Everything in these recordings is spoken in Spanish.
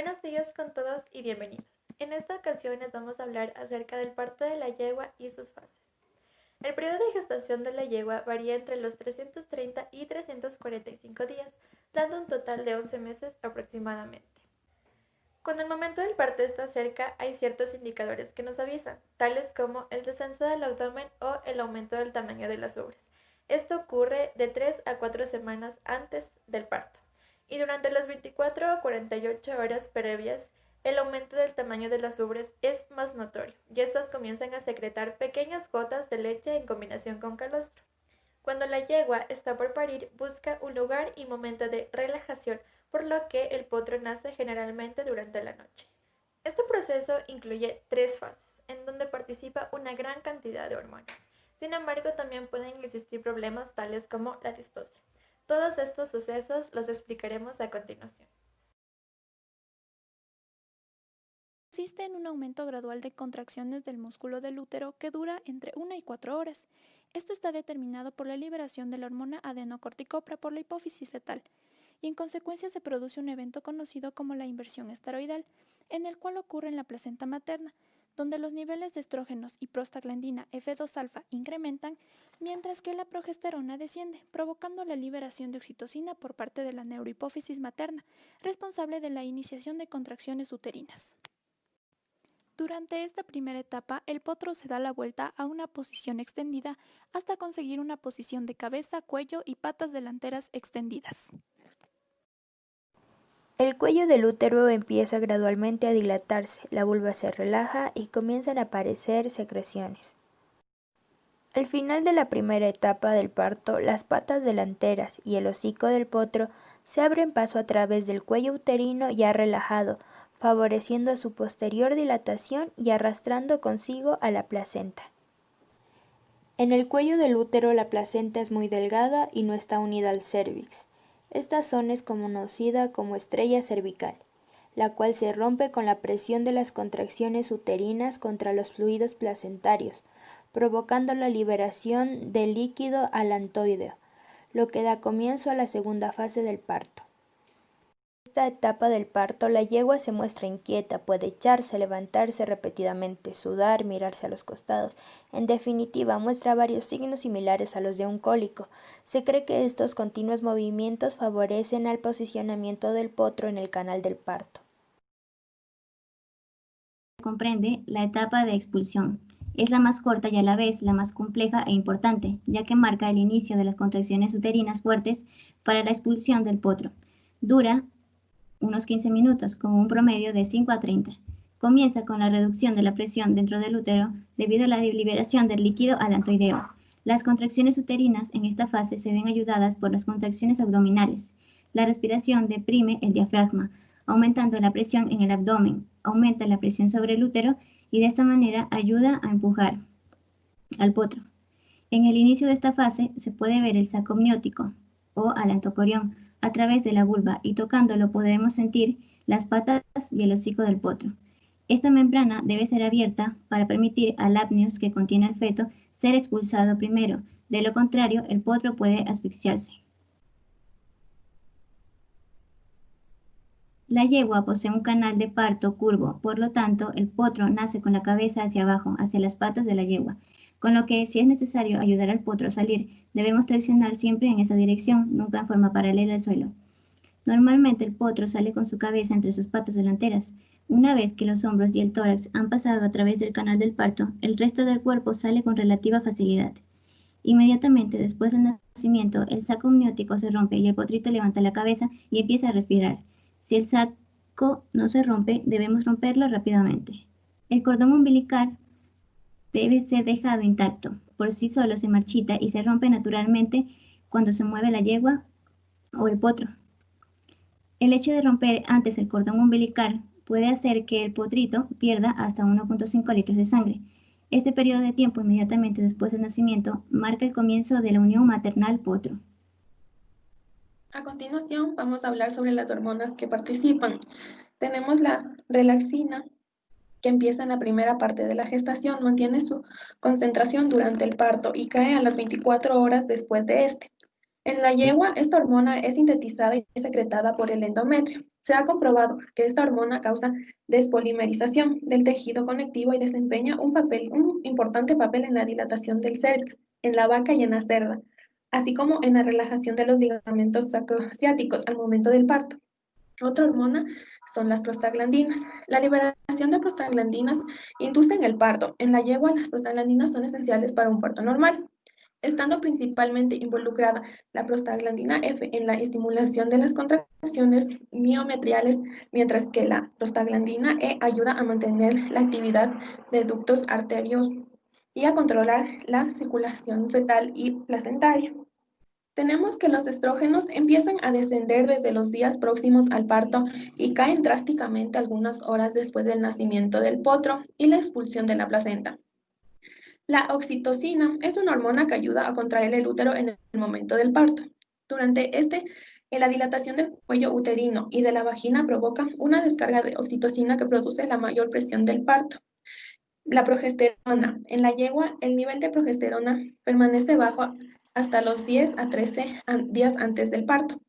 Buenos días con todos y bienvenidos. En esta ocasión les vamos a hablar acerca del parto de la yegua y sus fases. El periodo de gestación de la yegua varía entre los 330 y 345 días, dando un total de 11 meses aproximadamente. Cuando el momento del parto está cerca, hay ciertos indicadores que nos avisan, tales como el descenso del abdomen o el aumento del tamaño de las ubres. Esto ocurre de 3 a 4 semanas antes del parto. Y durante las 24 o 48 horas previas, el aumento del tamaño de las ubres es más notorio y estas comienzan a secretar pequeñas gotas de leche en combinación con calostro. Cuando la yegua está por parir, busca un lugar y momento de relajación, por lo que el potro nace generalmente durante la noche. Este proceso incluye 3 fases, en donde participa una gran cantidad de hormonas. Sin embargo, también pueden existir problemas tales como la distocia. Todos estos sucesos los explicaremos a continuación. Consiste en un aumento gradual de contracciones del músculo del útero que dura entre 1 y 4 horas. Esto está determinado por la liberación de la hormona adenocorticopra por la hipófisis fetal, y en consecuencia se produce un evento conocido como la inversión esteroidal, en el cual ocurre en la placenta materna, donde los niveles de estrógenos y prostaglandina F2-alfa incrementan, mientras que la progesterona desciende, provocando la liberación de oxitocina por parte de la neurohipófisis materna, responsable de la iniciación de contracciones uterinas. Durante esta primera etapa, el potro se da la vuelta a una posición extendida hasta conseguir una posición de cabeza, cuello y patas delanteras extendidas. El cuello del útero empieza gradualmente a dilatarse, la vulva se relaja y comienzan a aparecer secreciones. Al final de la primera etapa del parto, las patas delanteras y el hocico del potro se abren paso a través del cuello uterino ya relajado, favoreciendo su posterior dilatación y arrastrando consigo a la placenta. En el cuello del útero la placenta es muy delgada y no está unida al cérvix. Esta zona es conocida como estrella cervical, la cual se rompe con la presión de las contracciones uterinas contra los fluidos placentarios, provocando la liberación del líquido alantoideo, lo que da comienzo a la segunda fase del parto. En esta etapa del parto, la yegua se muestra inquieta, puede echarse, levantarse repetidamente, sudar, mirarse a los costados. En definitiva, muestra varios signos similares a los de un cólico. Se cree que estos continuos movimientos favorecen al posicionamiento del potro en el canal del parto. Comprende la etapa de expulsión. Es la más corta y a la vez la más compleja e importante, ya que marca el inicio de las contracciones uterinas fuertes para la expulsión del potro. Dura unos 15 minutos, con un promedio de 5 a 30. Comienza con la reducción de la presión dentro del útero debido a la liberación del líquido alantoideo. Las contracciones uterinas en esta fase se ven ayudadas por las contracciones abdominales. La respiración deprime el diafragma, aumentando la presión en el abdomen, aumenta la presión sobre el útero y de esta manera ayuda a empujar al potro. En el inicio de esta fase se puede ver el saco amniótico o alantocorión a través de la vulva y tocándolo podemos sentir las patas y el hocico del potro. Esta membrana debe ser abierta para permitir al apneus que contiene al feto ser expulsado primero, de lo contrario el potro puede asfixiarse. La yegua posee un canal de parto curvo, por lo tanto, el potro nace con la cabeza hacia abajo, hacia las patas de la yegua, con lo que, si es necesario ayudar al potro a salir, debemos traccionar siempre en esa dirección, nunca en forma paralela al suelo. Normalmente el potro sale con su cabeza entre sus patas delanteras. Una vez que los hombros y el tórax han pasado a través del canal del parto, el resto del cuerpo sale con relativa facilidad. Inmediatamente después del nacimiento, el saco amniótico se rompe y el potrito levanta la cabeza y empieza a respirar. Si el saco no se rompe, debemos romperlo rápidamente. El cordón umbilical debe ser dejado intacto. Por sí solo se marchita y se rompe naturalmente cuando se mueve la yegua o el potro. El hecho de romper antes el cordón umbilical puede hacer que el potrito pierda hasta 1.5 litros de sangre. Este periodo de tiempo inmediatamente después del nacimiento marca el comienzo de la unión maternal-potro. A continuación, vamos a hablar sobre las hormonas que participan. Tenemos la relaxina, que empieza en la primera parte de la gestación, mantiene su concentración durante el parto y cae a las 24 horas después de este. En la yegua, esta hormona es sintetizada y secretada por el endometrio. Se ha comprobado que esta hormona causa despolimerización del tejido conectivo y desempeña un importante papel en la dilatación del cervix, en la vaca y en la cerda, así como en la relajación de los ligamentos sacroasiáticos al momento del parto. Otra hormona son las prostaglandinas. La liberación de prostaglandinas induce en el parto. En la yegua, las prostaglandinas son esenciales para un parto normal, estando principalmente involucrada la prostaglandina F en la estimulación de las contracciones miometriales, mientras que la prostaglandina E ayuda a mantener la actividad de ductos arterios y a controlar la circulación fetal y placentaria. Tenemos que los estrógenos empiezan a descender desde los días próximos al parto y caen drásticamente algunas horas después del nacimiento del potro y la expulsión de la placenta. La oxitocina es una hormona que ayuda a contraer el útero en el momento del parto. Durante la dilatación del cuello uterino y de la vagina provoca una descarga de oxitocina que produce la mayor presión del parto. La progesterona. En la yegua, el nivel de progesterona permanece bajo hasta los 10 a 13 días antes del parto.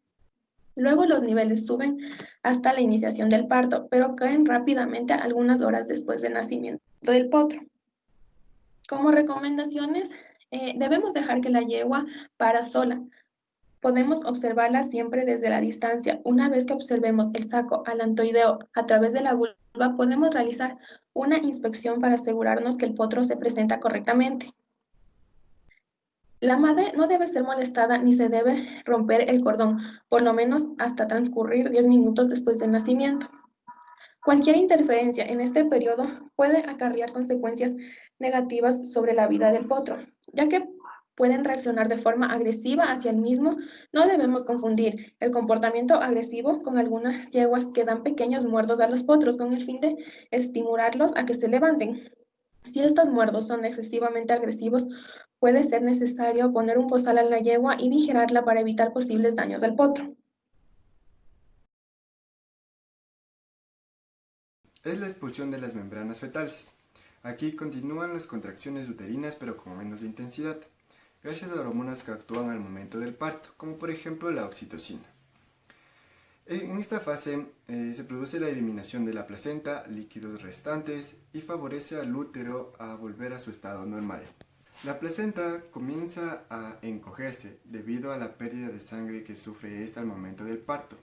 Luego los niveles suben hasta la iniciación del parto, pero caen rápidamente algunas horas después del nacimiento del potro. Como recomendaciones, debemos dejar que la yegua para sola. Podemos observarla siempre desde la distancia. Una vez que observemos el saco alantoideo a través de la vulva, podemos realizar una inspección para asegurarnos que el potro se presenta correctamente. La madre no debe ser molestada ni se debe romper el cordón, por lo menos hasta transcurrir 10 minutos después del nacimiento. Cualquier interferencia en este periodo puede acarrear consecuencias negativas sobre la vida del potro, ya que pueden reaccionar de forma agresiva hacia el mismo. No debemos confundir el comportamiento agresivo con algunas yeguas que dan pequeños muerdos a los potros con el fin de estimularlos a que se levanten. Si estos muerdos son excesivamente agresivos, puede ser necesario poner un bozal a la yegua y vigilarla para evitar posibles daños al potro. Es la expulsión de las membranas fetales. Aquí continúan las contracciones uterinas pero con menos intensidad, gracias a hormonas que actúan al momento del parto, como por ejemplo la oxitocina. En esta fase se produce la eliminación de la placenta, líquidos restantes y favorece al útero a volver a su estado normal. La placenta comienza a encogerse debido a la pérdida de sangre que sufre esta al momento del parto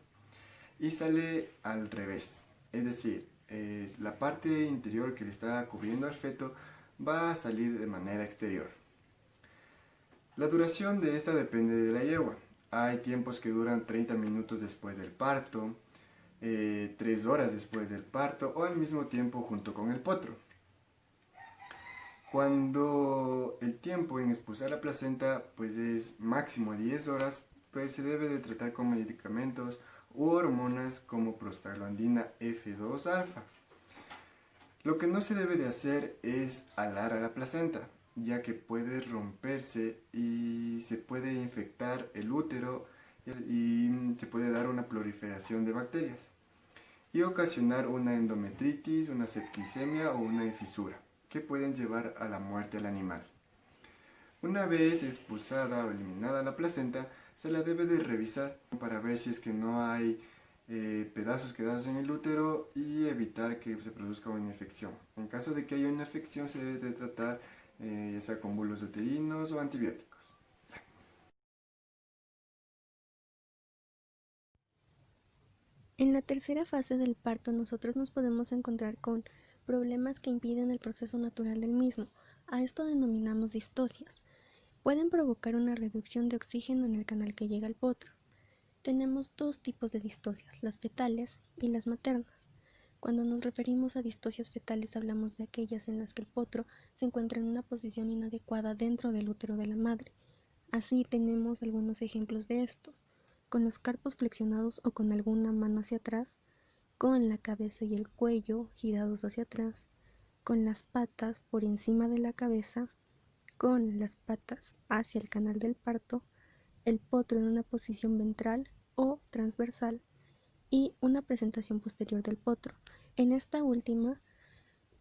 y sale al revés, es decir, la parte interior que le está cubriendo al feto va a salir de manera exterior. La duración de esta depende de la yegua. Hay tiempos que duran 30 minutos después del parto, 3 horas después del parto o al mismo tiempo junto con el potro. Cuando el tiempo en expulsar la placenta pues es máximo 10 horas, pues se debe de tratar con medicamentos u hormonas como prostaglandina F2-alfa. Lo que no se debe de hacer es alar a la placenta, ya que puede romperse y se puede infectar el útero y se puede dar una proliferación de bacterias y ocasionar una endometritis, una septicemia o una fisura, que pueden llevar a la muerte al animal. Una vez expulsada o eliminada la placenta, se la debe de revisar para ver si es que no hay pedazos quedados en el útero y evitar que se produzca una infección. En caso de que haya una infección, se debe de tratar ya sea con bulos uterinos o antibióticos. En la tercera fase del parto nosotros nos podemos encontrar con problemas que impiden el proceso natural del mismo. A esto denominamos distocias. Pueden provocar una reducción de oxígeno en el canal que llega al potro. Tenemos dos tipos de distocias, las fetales y las maternas. Cuando nos referimos a distocias fetales hablamos de aquellas en las que el potro se encuentra en una posición inadecuada dentro del útero de la madre. Así tenemos algunos ejemplos de estos, con los carpos flexionados o con alguna mano hacia atrás, con la cabeza y el cuello girados hacia atrás, con las patas por encima de la cabeza, con las patas hacia el canal del parto, el potro en una posición ventral o transversal y una presentación posterior del potro. En esta última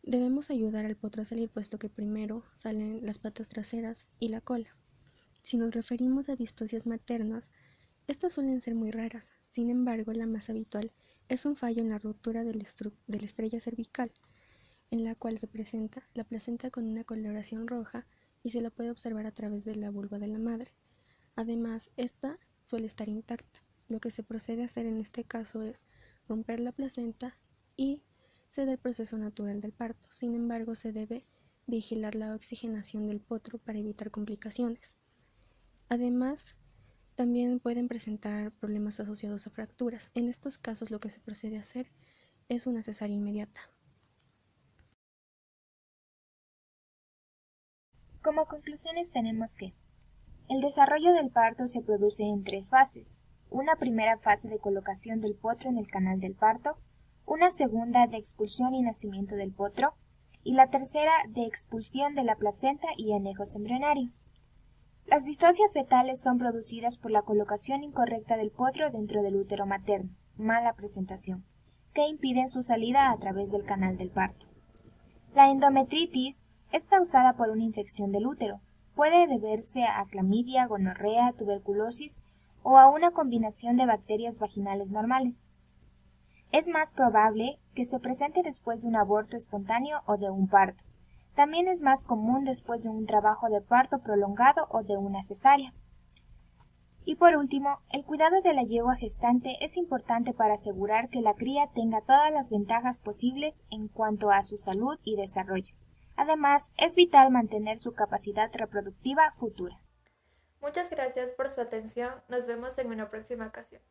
debemos ayudar al potro a salir puesto que primero salen las patas traseras y la cola. Si nos referimos a distocias maternas, estas suelen ser muy raras. Sin embargo, la más habitual es un fallo en la ruptura de la estrella cervical, en la cual se presenta la placenta con una coloración roja y se la puede observar a través de la vulva de la madre. Además, esta suele estar intacta. Lo que se procede a hacer en este caso es romper la placenta y se da el proceso natural del parto. Sin embargo, se debe vigilar la oxigenación del potro para evitar complicaciones. Además, también pueden presentar problemas asociados a fracturas. En estos casos, lo que se procede a hacer es una cesárea inmediata. Como conclusiones tenemos que el desarrollo del parto se produce en 3 fases. Una primera fase de colocación del potro en el canal del parto, una segunda de expulsión y nacimiento del potro, y la tercera de expulsión de la placenta y anejos embrionarios. Las distocias fetales son producidas por la colocación incorrecta del potro dentro del útero materno, mala presentación, que impiden su salida a través del canal del parto. La endometritis es causada por una infección del útero. Puede deberse a clamidia, gonorrea, tuberculosis o a una combinación de bacterias vaginales normales. Es más probable que se presente después de un aborto espontáneo o de un parto. También es más común después de un trabajo de parto prolongado o de una cesárea. Y por último, el cuidado de la yegua gestante es importante para asegurar que la cría tenga todas las ventajas posibles en cuanto a su salud y desarrollo. Además, es vital mantener su capacidad reproductiva futura. Muchas gracias por su atención. Nos vemos en una próxima ocasión.